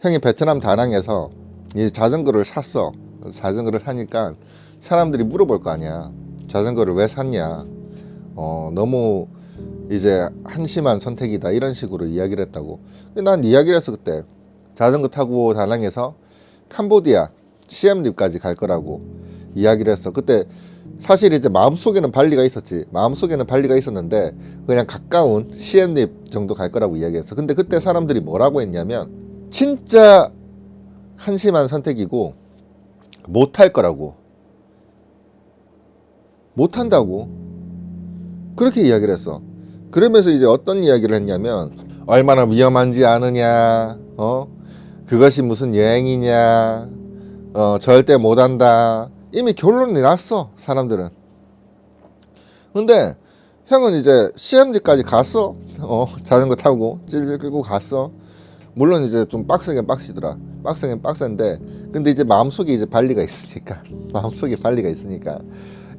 형이 베트남 다낭에서 이 자전거를 샀어. 자전거를 사니까 사람들이 물어볼 거 아니야. 자전거를 왜 샀냐. 너무 이제 한심한 선택이다 이런 식으로 이야기를 했다고. 난 이야기를 했어. 그때 자전거 타고 다낭에서 캄보디아 시엠립까지 갈 거라고 이야기를 했어. 그때 사실 이제 마음속에는 발리가 있었지. 마음속에는 발리가 있었는데 그냥 가까운 시엠립 정도 갈 거라고 이야기했어. 근데 그때 사람들이 뭐라고 했냐면 진짜 한심한 선택이고 못할 거라고, 못한다고 그렇게 이야기를 했어. 그러면서 이제 어떤 이야기를 했냐면 얼마나 위험한지 아느냐, 그것이 무슨 여행이냐, 절대 못한다. 이미 결론이 났어 사람들은. 근데 형은 이제 CMD까지 갔어. 자전거 타고 찔찔 끌고 갔어. 물론 이제 좀 빡세긴 빡시더라. 빡세긴 빡센데 근데 이제 마음속에 이제 발리가 있으니까 마음속에 발리가 있으니까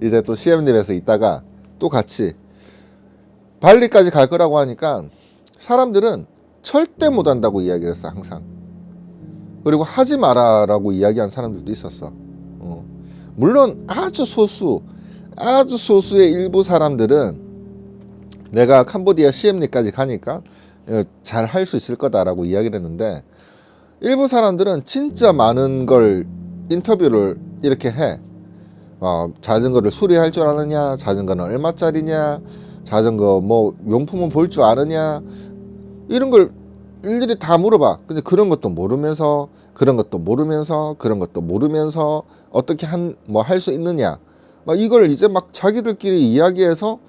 이제 또 CM립에서 있다가 또 같이 발리까지 갈 거라고 하니까 사람들은 절대 못한다고 이야기를 했어 항상. 그리고 하지 마라라고 이야기한 사람들도 있었어. 물론 아주 소수의 일부 사람들은 내가 캄보디아 시엠립까지 가니까 잘 할 수 있을 거다라고 이야기를 했는데 일부 사람들은 진짜 많은 걸 인터뷰를 이렇게 해. 자전거를 수리할 줄 아느냐, 자전거는 얼마짜리냐, 자전거 뭐 용품은 볼 줄 아느냐, 이런 걸 일일이 다 물어봐. 근데 그런 것도 모르면서 어떻게 뭐 할 수 있느냐, 막 이걸 이제 막 자기들끼리 이야기해서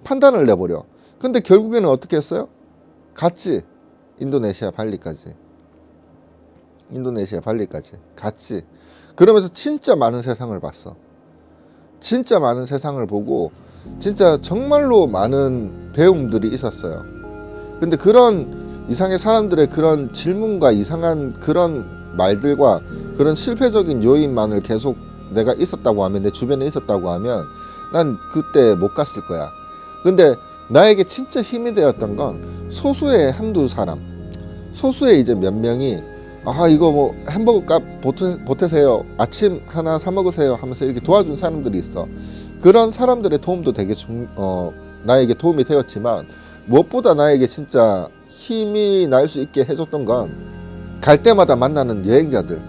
판단을 내버려. 근데 결국에는 어떻게 했어요? 갔지. 인도네시아 발리까지 갔지. 그러면서 진짜 많은 세상을 봤어. 진짜 많은 세상을 보고 진짜 정말로 많은 배움들이 있었어요. 근데 그런 이상의 사람들의 그런 질문과 이상한 그런 말들과 그런 실패적인 요인만을 계속 내가 있었다고 하면, 내 주변에 있었다고 하면 난 그때 못 갔을 거야. 근데 나에게 진짜 힘이 되었던 건 소수의 한두 사람, 소수의 이제 몇 명이 이거 뭐 햄버거 값 보태세요, 아침 하나 사 먹으세요 하면서 이렇게 도와준 사람들이 있어. 그런 사람들의 도움도 되게 나에게 도움이 되었지만 무엇보다 나에게 진짜 힘이 날 수 있게 해줬던 건 갈 때마다 만나는 여행자들,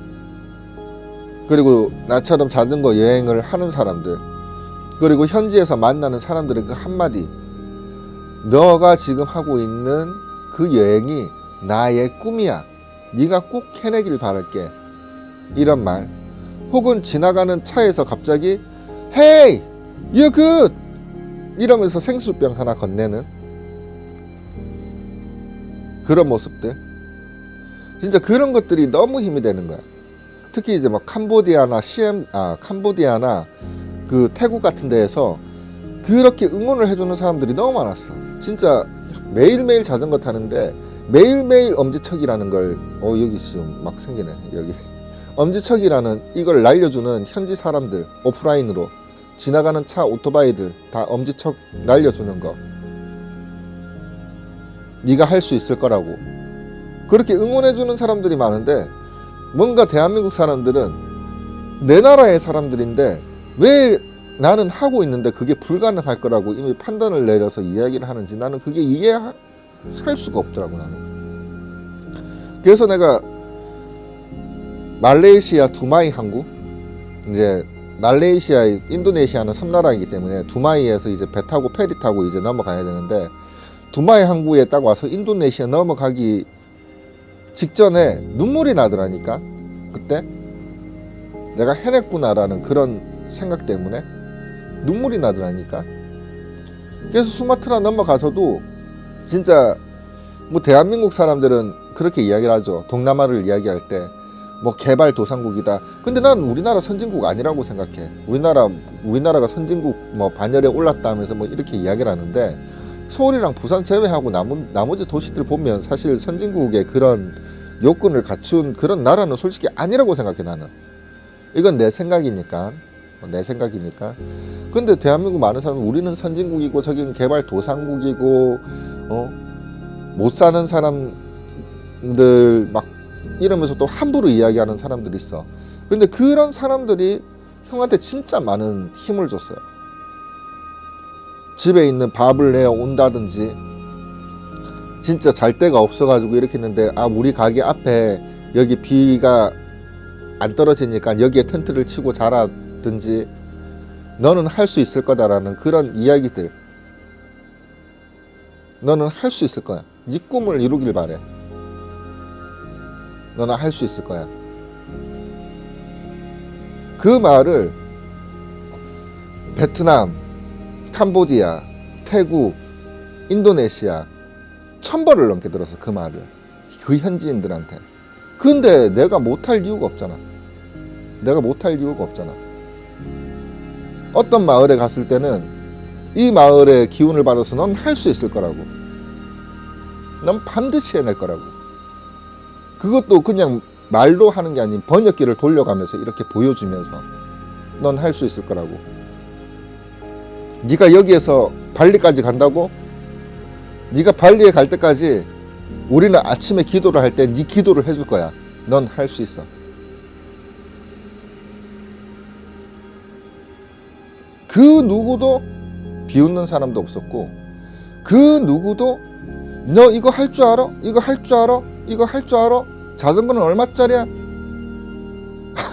그리고 나처럼 자전거 여행을 하는 사람들, 그리고 현지에서 만나는 사람들의 그 한마디, 너가 지금 하고 있는 그 여행이 나의 꿈이야, 네가 꼭 해내길 바랄게, 이런 말. 혹은 지나가는 차에서 갑자기 Hey, you're good 이러면서 생수병 하나 건네는 그런 모습들, 진짜 그런 것들이 너무 힘이 되는 거야. 특히 이제 막 캄보디아나 그 태국 같은 데에서 그렇게 응원을 해주는 사람들이 너무 많았어. 진짜 매일매일 자전거 타는데 매일매일 엄지척이라는 걸 여기 지금 막 생기네. 여기 엄지척이라는 이걸 날려주는 현지 사람들, 오프라인으로 지나가는 차, 오토바이들 다 엄지척 날려주는 거, 네가 할 수 있을 거라고 그렇게 응원해주는 사람들이 많은데, 뭔가 대한민국 사람들은 내 나라의 사람들인데 왜 나는 하고 있는데 그게 불가능할 거라고 이미 판단을 내려서 이야기를 하는지 나는 그게 이해할 수가 없더라고. 나는 그래서 내가 말레이시아 두마이 항구, 이제 말레이시아, 인도네시아는 3나라이기 때문에 두마이에서 이제 배 타고 페리 타고 이제 넘어가야 되는데, 두마이 항구에 딱 와서 인도네시아 넘어가기 직전에 눈물이 나더라니까. 그때 내가 해냈구나라는 그런 생각 때문에 눈물이 나더라니까. 그래서 수마트라 넘어가서도 진짜 뭐 대한민국 사람들은 그렇게 이야기를 하죠. 동남아를 이야기할 때 뭐 개발도상국이다. 근데 난 우리나라 선진국 아니라고 생각해. 우리나라가 선진국 뭐 반열에 올랐다 하면서 뭐 이렇게 이야기를 하는데, 서울이랑 부산 제외하고 나머지 도시들 보면 사실 선진국의 그런 요건을 갖춘 그런 나라는 솔직히 아니라고 생각해. 나는 이건 내 생각이니까. 근데 대한민국 많은 사람은 우리는 선진국이고 저기는 개발도상국이고 못 사는 사람들 막 이러면서 또 함부로 이야기하는 사람들이 있어. 근데 그런 사람들이 형한테 진짜 많은 힘을 줬어요. 집에 있는 밥을 내어 온다든지, 진짜 잘 데가 없어가지고 이렇게 했는데, 아, 우리 가게 앞에 여기 비가 안 떨어지니까 여기에 텐트를 치고 자라든지, 너는 할 수 있을 거다라는 그런 이야기들. 너는 할 수 있을 거야. 네 꿈을 이루길 바래. 너는 할 수 있을 거야. 그 말을 베트남, 캄보디아, 태국, 인도네시아 1000번을 넘게 들었어. 그 말을. 그 현지인들한테. 근데 내가 못할 이유가 없잖아. 내가 못할 이유가 없잖아. 어떤 마을에 갔을 때는 이 마을의 기운을 받아서 넌 할 수 있을 거라고. 넌 반드시 해낼 거라고. 그것도 그냥 말로 하는 게 아닌 번역기를 돌려가면서 이렇게 보여주면서 넌 할 수 있을 거라고. 네가 여기에서 발리까지 간다고? 네가 발리에 갈 때까지 우리는 아침에 기도를 할 때 네 기도를 해줄 거야. 넌 할 수 있어. 그 누구도 비웃는 사람도 없었고, 그 누구도 너 이거 할 줄 알아? 이거 할 줄 알아? 이거 할 줄 알아? 자전거는 얼마짜리야?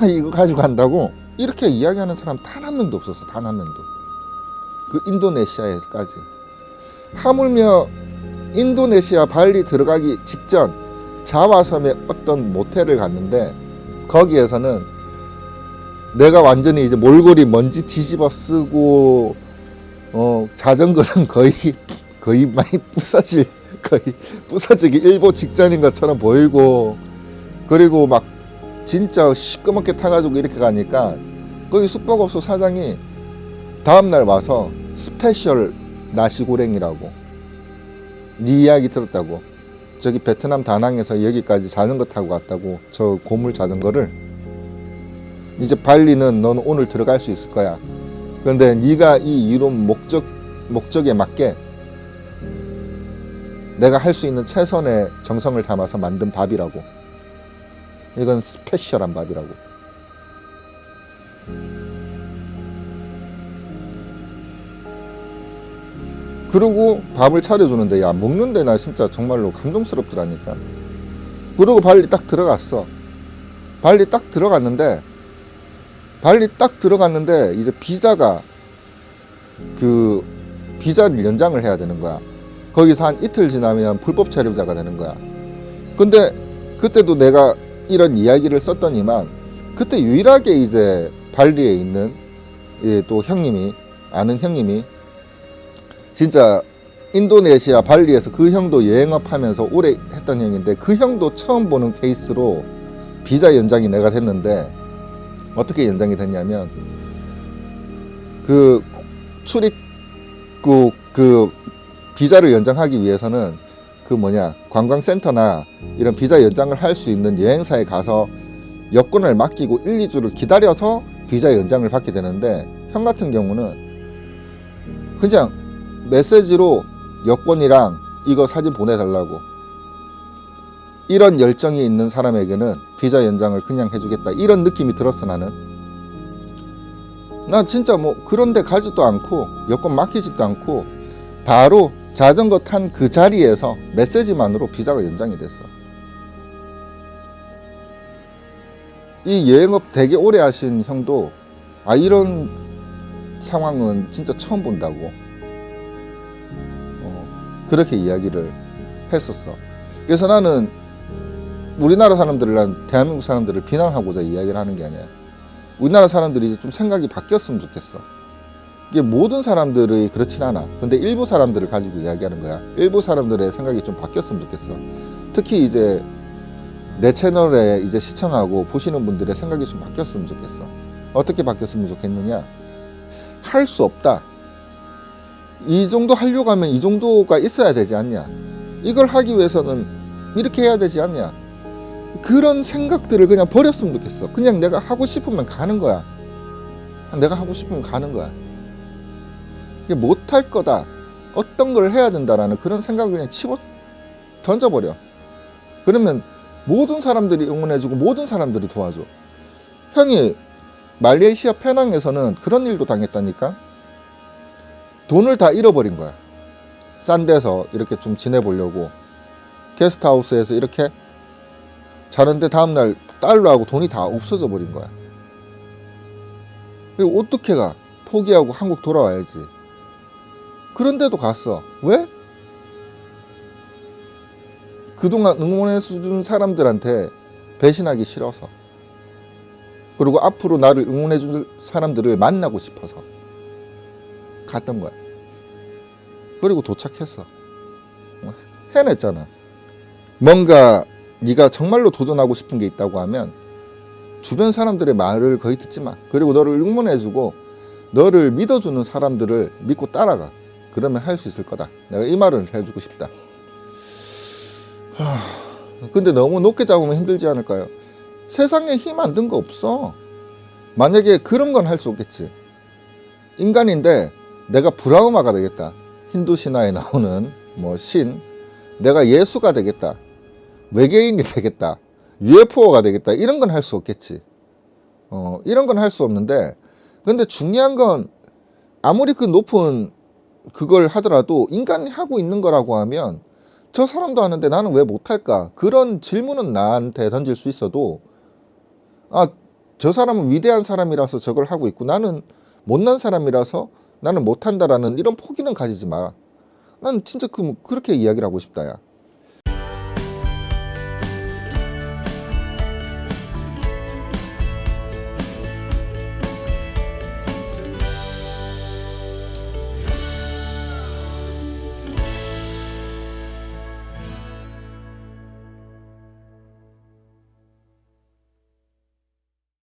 이거 가지고 간다고? 이렇게 이야기하는 사람 단 한 명도 없었어. 단 한 명도. 그 인도네시아에서까지. 하물며 인도네시아 발리 들어가기 직전 자와섬의 어떤 모텔을 갔는데, 거기에서는 내가 완전히 이제 몰골이 먼지 뒤집어 쓰고, 자전거는 거의 많이 부서지기 일보 직전인 것처럼 보이고, 그리고 막 진짜 시꺼멓게 타가지고 이렇게 가니까 거기 숙박업소 사장이 다음날 와서 스페셜 나시고랭이라고, 네 이야기 들었다고, 저기 베트남 다낭에서 여기까지 자전거 타고 갔다고, 저 고물 자전거를, 이제 발리는 넌 오늘 들어갈 수 있을 거야. 그런데 네가 이 이룬 목적에 맞게 내가 할 수 있는 최선의 정성을 담아서 만든 밥이라고. 이건 스페셜한 밥이라고. 그리고 밥을 차려주는데, 야, 먹는데 나 진짜 정말로 감동스럽더라니까. 그리고 발리 딱 들어갔어. 발리 딱 들어갔는데 이제 비자가, 그 비자를 연장을 해야 되는 거야. 거기서 한 이틀 지나면 불법 체류자가 되는 거야. 근데 그때도 내가 이런 이야기를 썼더니만, 그때 유일하게 이제 발리에 있는 또 형님이, 아는 형님이, 진짜 인도네시아 발리에서 그 형도 여행업 하면서 오래 했던 형인데, 그 형도 처음 보는 케이스로 비자 연장이 내가 됐는데, 어떻게 연장이 됐냐면, 그 출입국 그 비자를 연장하기 위해서는 관광센터나 이런 비자 연장을 할 수 있는 여행사에 가서 여권을 맡기고 1, 2주를 기다려서 비자 연장을 받게 되는데, 형 같은 경우는 그냥 메시지로 여권이랑 이거 사진 보내달라고, 이런 열정이 있는 사람에게는 비자 연장을 그냥 해주겠다, 이런 느낌이 들었어. 나 진짜 뭐 그런데 가지도 않고 여권 맡기지도 않고 바로 자전거 탄 그 자리에서 메시지만으로 비자가 연장이 됐어. 이 여행업 되게 오래 하신 형도, 아, 이런 상황은 진짜 처음 본다고 그렇게 이야기를 했었어. 그래서 나는 우리나라 사람들을, 대한민국 사람들을 비난하고자 이야기를 하는 게 아니야. 우리나라 사람들이 이제 좀 생각이 바뀌었으면 좋겠어. 이게 모든 사람들이 그렇진 않아. 근데 일부 사람들을 가지고 이야기하는 거야. 일부 사람들의 생각이 좀 바뀌었으면 좋겠어. 특히 이제 내 채널에 이제 시청하고 보시는 분들의 생각이 좀 바뀌었으면 좋겠어. 어떻게 바뀌었으면 좋겠느냐? 할 수 없다. 이 정도 하려고 하면 이 정도가 있어야 되지 않냐? 이걸 하기 위해서는 이렇게 해야 되지 않냐? 그런 생각들을 그냥 버렸으면 좋겠어. 그냥 내가 하고 싶으면 가는 거야. 내가 하고 싶으면 가는 거야. 이게 못할 거다, 어떤 걸 해야 된다라는 그런 생각을 그냥 던져버려. 그러면 모든 사람들이 응원해주고 모든 사람들이 도와줘. 형이 말레이시아 페낭에서는 그런 일도 당했다니까. 돈을 다 잃어버린 거야. 싼 데서 이렇게 좀 지내보려고 게스트하우스에서 이렇게 자는데 다음날 달러하고 돈이 다 없어져 버린 거야. 그리고 어떻게 가? 포기하고 한국 돌아와야지. 그런데도 갔어. 왜? 그동안 응원해준 사람들한테 배신하기 싫어서, 그리고 앞으로 나를 응원해줄 사람들을 만나고 싶어서 갔던 거야. 그리고 도착했어. 해냈잖아. 뭔가 네가 정말로 도전하고 싶은 게 있다고 하면 주변 사람들의 말을 거의 듣지 마. 그리고 너를 응원해주고 너를 믿어주는 사람들을 믿고 따라가. 그러면 할 수 있을 거다. 내가 이 말을 해주고 싶다. 근데 너무 높게 잡으면 힘들지 않을까요? 세상에 힘 안 든 거 없어. 만약에 그런 건 할 수 없겠지. 인간인데 내가 브라흐마가 되겠다. 힌두 신화에 나오는 신. 내가 예수가 되겠다. 외계인이 되겠다. UFO가 되겠다. 이런 건 할 수 없겠지. 이런 건 할 수 없는데, 근데 중요한 건 아무리 그 높은 그걸 하더라도 인간이 하고 있는 거라고 하면 저 사람도 하는데 나는 왜 못할까? 그런 질문은 나한테 던질 수 있어도, 저 사람은 위대한 사람이라서 저걸 하고 있고 나는 못난 사람이라서 나는 못한다라는 이런 포기는 가지지 마. 난 진짜 그렇게 이야기를 하고 싶다, 야.